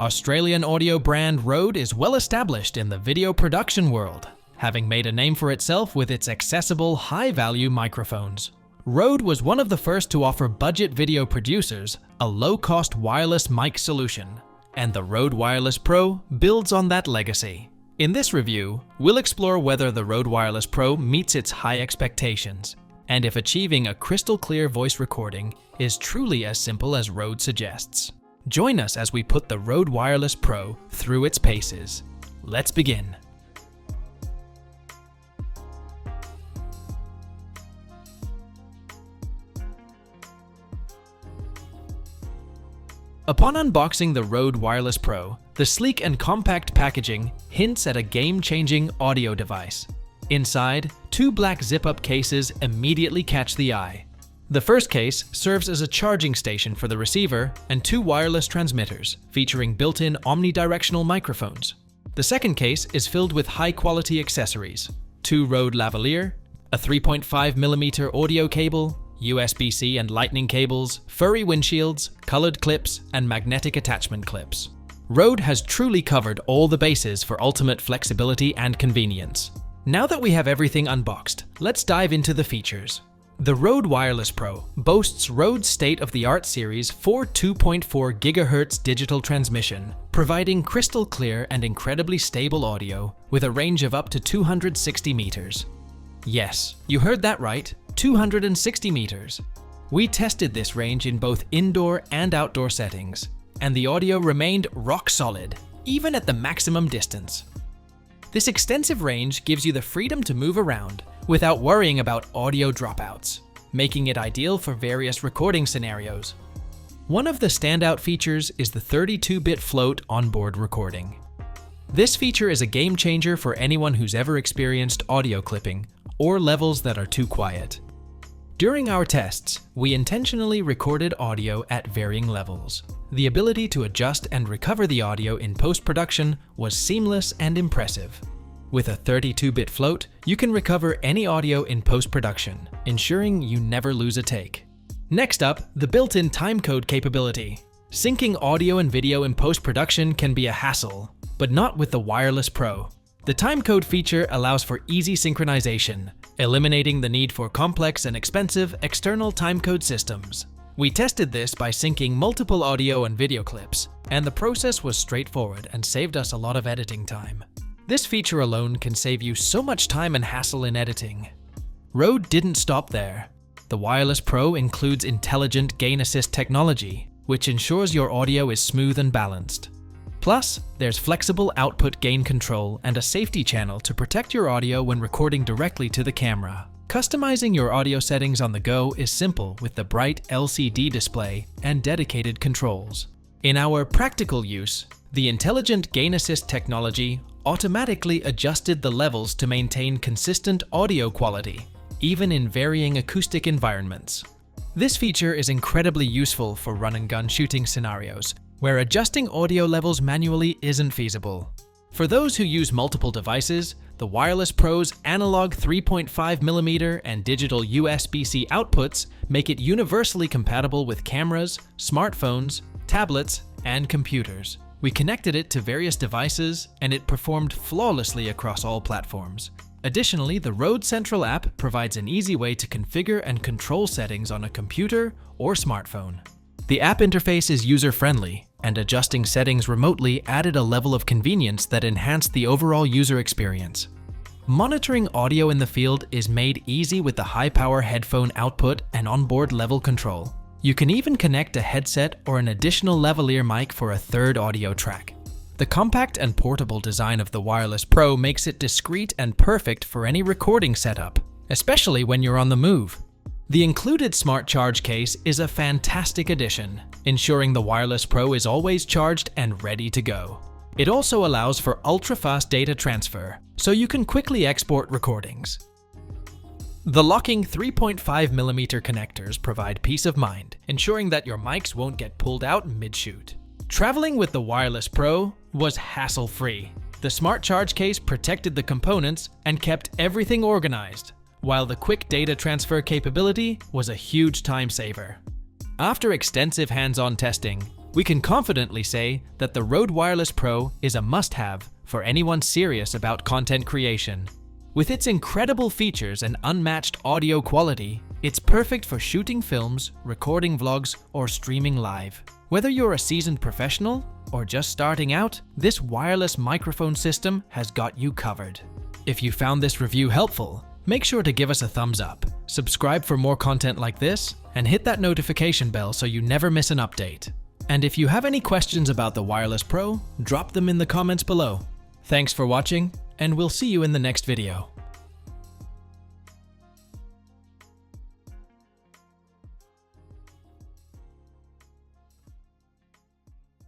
Australian audio brand Rode is well established in the video production world, having made a name for itself with its accessible, high-value microphones. Rode was one of the first to offer budget video producers a low-cost wireless mic solution, and the Rode Wireless Pro builds on that legacy. In this review, we'll explore whether the Rode Wireless Pro meets its high expectations, and if achieving a crystal-clear voice recording is truly as simple as Rode suggests. Join us as we put the Rode Wireless Pro through its paces. Let's begin. Upon unboxing the Rode Wireless Pro, the sleek and compact packaging hints at a game-changing audio device. Inside, two black zip-up cases immediately catch the eye. The first case serves as a charging station for the receiver and two wireless transmitters, featuring built-in omnidirectional microphones. The second case is filled with high-quality accessories: two Rode lavalier, a 3.5mm audio cable, USB-C and lightning cables, furry windshields, colored clips, and magnetic attachment clips. Rode has truly covered all the bases for ultimate flexibility and convenience. Now that we have everything unboxed, let's dive into the features. The Rode Wireless Pro boasts Rode's state-of-the-art Series 4 2.4 GHz digital transmission, providing crystal clear and incredibly stable audio with a range of up to 260 meters. Yes, you heard that right, 260 meters. We tested this range in both indoor and outdoor settings, and the audio remained rock solid, even at the maximum distance. This extensive range gives you the freedom to move around without worrying about audio dropouts, making it ideal for various recording scenarios. One of the standout features is the 32-bit float onboard recording. This feature is a game changer for anyone who's ever experienced audio clipping or levels that are too quiet. During our tests, we intentionally recorded audio at varying levels. The ability to adjust and recover the audio in post-production was seamless and impressive. With a 32-bit float, you can recover any audio in post-production, ensuring you never lose a take. Next up, the built-in timecode capability. Syncing audio and video in post-production can be a hassle, but not with the Wireless Pro. The timecode feature allows for easy synchronization, eliminating the need for complex and expensive external timecode systems. We tested this by syncing multiple audio and video clips, and the process was straightforward and saved us a lot of editing time. This feature alone can save you so much time and hassle in editing. Rode didn't stop there. The Wireless Pro includes intelligent gain assist technology, which ensures your audio is smooth and balanced. Plus, there's flexible output gain control and a safety channel to protect your audio when recording directly to the camera. Customizing your audio settings on the go is simple with the bright LCD display and dedicated controls. In our practical use, the intelligent gain assist technology automatically adjusted the levels to maintain consistent audio quality, even in varying acoustic environments. This feature is incredibly useful for run-and-gun shooting scenarios, where adjusting audio levels manually isn't feasible. For those who use multiple devices, the Wireless Pro's analog 3.5mm and digital USB-C outputs make it universally compatible with cameras, smartphones, tablets, and computers. We connected it to various devices, and it performed flawlessly across all platforms. Additionally, the Rode Central app provides an easy way to configure and control settings on a computer or smartphone. The app interface is user-friendly, and adjusting settings remotely added a level of convenience that enhanced the overall user experience. Monitoring audio in the field is made easy with the high-power headphone output and onboard level control. You can even connect a headset or an additional lavalier mic for a third audio track. The compact and portable design of the Wireless Pro makes it discreet and perfect for any recording setup, especially when you're on the move. The included smart charge case is a fantastic addition, ensuring the Wireless Pro is always charged and ready to go. It also allows for ultra-fast data transfer, so you can quickly export recordings. The locking 3.5mm connectors provide peace of mind, ensuring that your mics won't get pulled out mid-shoot. Traveling with the Wireless Pro was hassle-free. The smart charge case protected the components and kept everything organized, while the quick data transfer capability was a huge time saver. After extensive hands-on testing, we can confidently say that the Rode Wireless Pro is a must-have for anyone serious about content creation. With its incredible features and unmatched audio quality, it's perfect for shooting films, recording vlogs, or streaming live. Whether you're a seasoned professional or just starting out, this wireless microphone system has got you covered. If you found this review helpful, make sure to give us a thumbs up, subscribe for more content like this, and hit that notification bell so you never miss an update. And if you have any questions about the Wireless Pro, drop them in the comments below. Thanks for watching, and we'll see you in the next video.